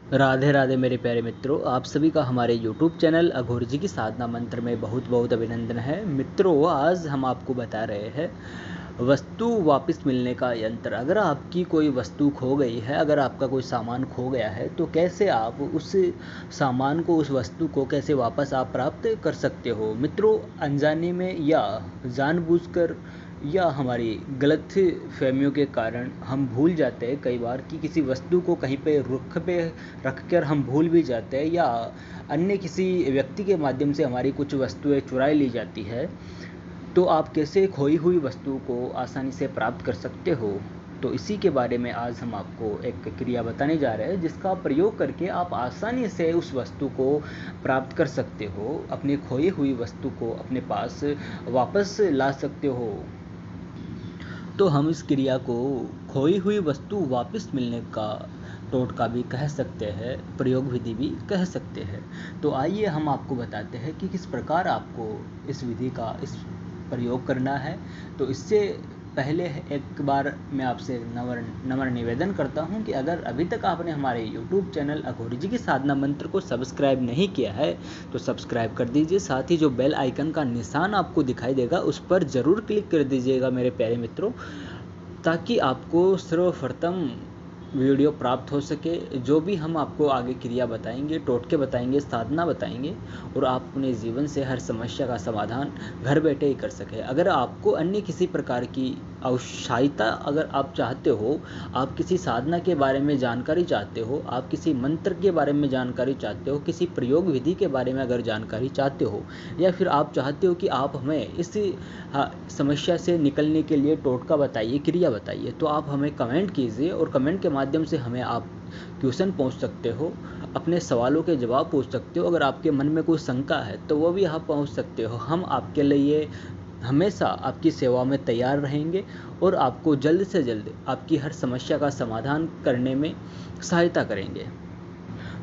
राधे राधे मेरे प्यारे मित्रों, आप सभी का हमारे YouTube चैनल अघोर जी की साधना मंत्र में बहुत बहुत अभिनंदन है। मित्रों, आज हम आपको बता रहे हैं वस्तु वापस मिलने का यंत्र। अगर आपकी कोई वस्तु खो गई है, अगर आपका कोई सामान खो गया है, तो कैसे आप उस सामान को, उस वस्तु को कैसे वापस आप प्राप्त कर सकते हो। मित्रों, अनजाने में या जानबूझकर या हमारी गलत फहमियों के कारण हम भूल जाते हैं कई बार कि किसी वस्तु को कहीं पे रुख पे रख कर हम भूल भी जाते हैं, या अन्य किसी व्यक्ति के माध्यम से हमारी कुछ वस्तुएं चुराई ली जाती है। तो आप कैसे खोई हुई वस्तु को आसानी से प्राप्त कर सकते हो, तो इसी के बारे में आज हम आपको एक क्रिया बताने जा रहे हैं, जिसका प्रयोग करके आप आसानी से उस वस्तु को प्राप्त कर सकते हो, अपनी खोई हुई वस्तु को अपने पास वापस ला सकते हो। तो हम इस क्रिया को खोई हुई वस्तु वापस मिलने का टोटका भी कह सकते हैं, प्रयोग विधि भी कह सकते हैं। तो आइए हम आपको बताते हैं कि किस प्रकार आपको इस विधि का प्रयोग करना है। तो इससे पहले एक बार मैं आपसे नम्र निवेदन करता हूं कि अगर अभी तक आपने हमारे YouTube चैनल अघोरी जी की साधना मंत्र को सब्सक्राइब नहीं किया है तो सब्सक्राइब कर दीजिए। साथ ही जो बेल आइकन का निशान आपको दिखाई देगा उस पर ज़रूर क्लिक कर दीजिएगा मेरे प्यारे मित्रों, ताकि आपको सर्वप्रथम वीडियो प्राप्त हो सके। जो भी हम आपको आगे क्रिया बताएंगे, टोटके बताएंगे, साधना बताएंगे, और आप अपने जीवन से हर समस्या का समाधान घर बैठे ही कर सके। अगर आपको अन्य किसी प्रकार की सहायता अगर आप चाहते हो, आप किसी साधना के बारे में जानकारी चाहते हो, आप किसी मंत्र के बारे में जानकारी चाहते हो, किसी प्रयोग विधि के बारे में अगर जानकारी चाहते हो, या फिर आप चाहते हो कि आप हमें इस समस्या से निकलने के लिए टोटका बताइए, क्रिया बताइए, तो आप हमें कमेंट कीजिए, और कमेंट के माध्यम से हमें आप क्वेश्चन पूछ सकते हो, अपने सवालों के जवाब पूछ सकते हो। अगर आपके मन में कोई शंका है तो वो भी आप पूछ सकते हो। हम आपके लिए हमेशा आपकी सेवा में तैयार रहेंगे और आपको जल्द से जल्द आपकी हर समस्या का समाधान करने में सहायता करेंगे।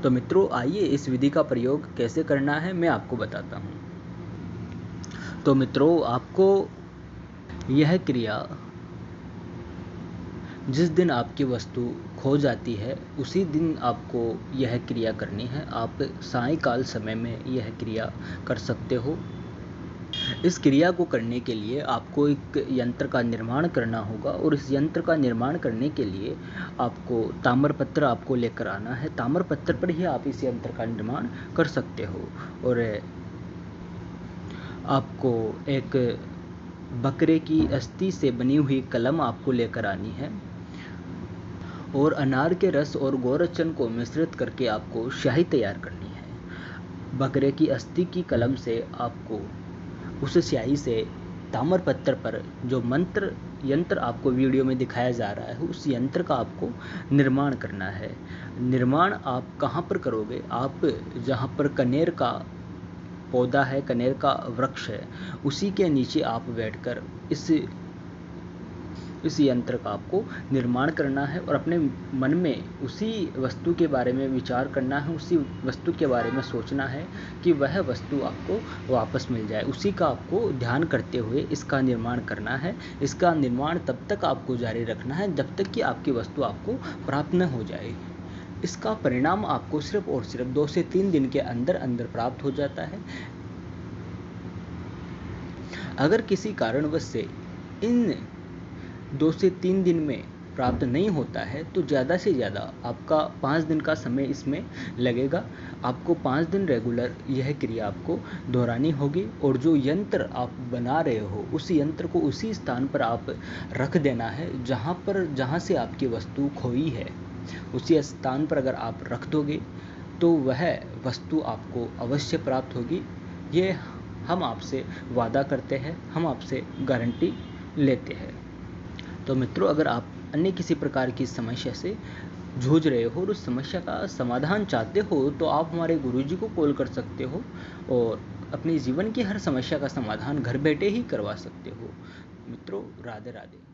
तो मित्रों, आइए इस विधि का प्रयोग कैसे करना है मैं आपको बताता हूँ। तो मित्रों, आपको यह क्रिया जिस दिन आपकी वस्तु खो जाती है उसी दिन आपको यह क्रिया करनी है। आप सायंकाल समय में यह क्रिया कर सकते हो। इस क्रिया को करने के लिए आपको एक यंत्र का निर्माण करना होगा, और इस यंत्र का निर्माण करने के लिए आपको ताम्रपत्र आपको लेकर आना है। ताम्रपत्र पर ही आप इस यंत्र का निर्माण कर सकते हो। और आपको एक बकरे की अस्थि से बनी हुई कलम आपको लेकर आनी है, और अनार के रस और गोरचन को मिश्रित करके आपको स्याही तैयार करनी है। बकरे की अस्थि की कलम से आपको उस स्याही से ताम्रपत्र पर जो मंत्र यंत्र आपको वीडियो में दिखाया जा रहा है उस यंत्र का आपको निर्माण करना है। निर्माण आप कहाँ पर करोगे? आप जहाँ पर कनेर का पौधा है, कनेर का वृक्ष है, उसी के नीचे आप बैठकर इस यंत्र का आपको निर्माण करना है, और अपने मन में उसी वस्तु के बारे में विचार करना है, उसी वस्तु के बारे में सोचना है कि वह वस्तु आपको वापस मिल जाए। उसी का आपको ध्यान करते हुए इसका निर्माण करना है। इसका निर्माण तब तक आपको जारी रखना है जब तक कि आपकी वस्तु आपको प्राप्त न हो जाए। इसका परिणाम आपको सिर्फ और सिर्फ 2 से 3 दिन के अंदर अंदर प्राप्त हो जाता है। अगर किसी कारणवश से इन 2 से 3 दिन में प्राप्त नहीं होता है तो ज़्यादा से ज़्यादा आपका 5 दिन का समय इसमें लगेगा। आपको 5 दिन रेगुलर यह क्रिया आपको दोहरानी होगी, और जो यंत्र आप बना रहे हो उस यंत्र को उसी स्थान पर आप रख देना है जहाँ से आपकी वस्तु खोई है। उसी स्थान पर अगर आप रख दोगे तो वह वस्तु आपको अवश्य प्राप्त होगी। ये हम आपसे वादा करते हैं, हम आपसे गारंटी लेते हैं। तो मित्रों, अगर आप अन्य किसी प्रकार की समस्या से जूझ रहे हो और उस समस्या का समाधान चाहते हो तो आप हमारे गुरुजी को कॉल कर सकते हो, और अपने जीवन की हर समस्या का समाधान घर बैठे ही करवा सकते हो। मित्रों, राधे राधे।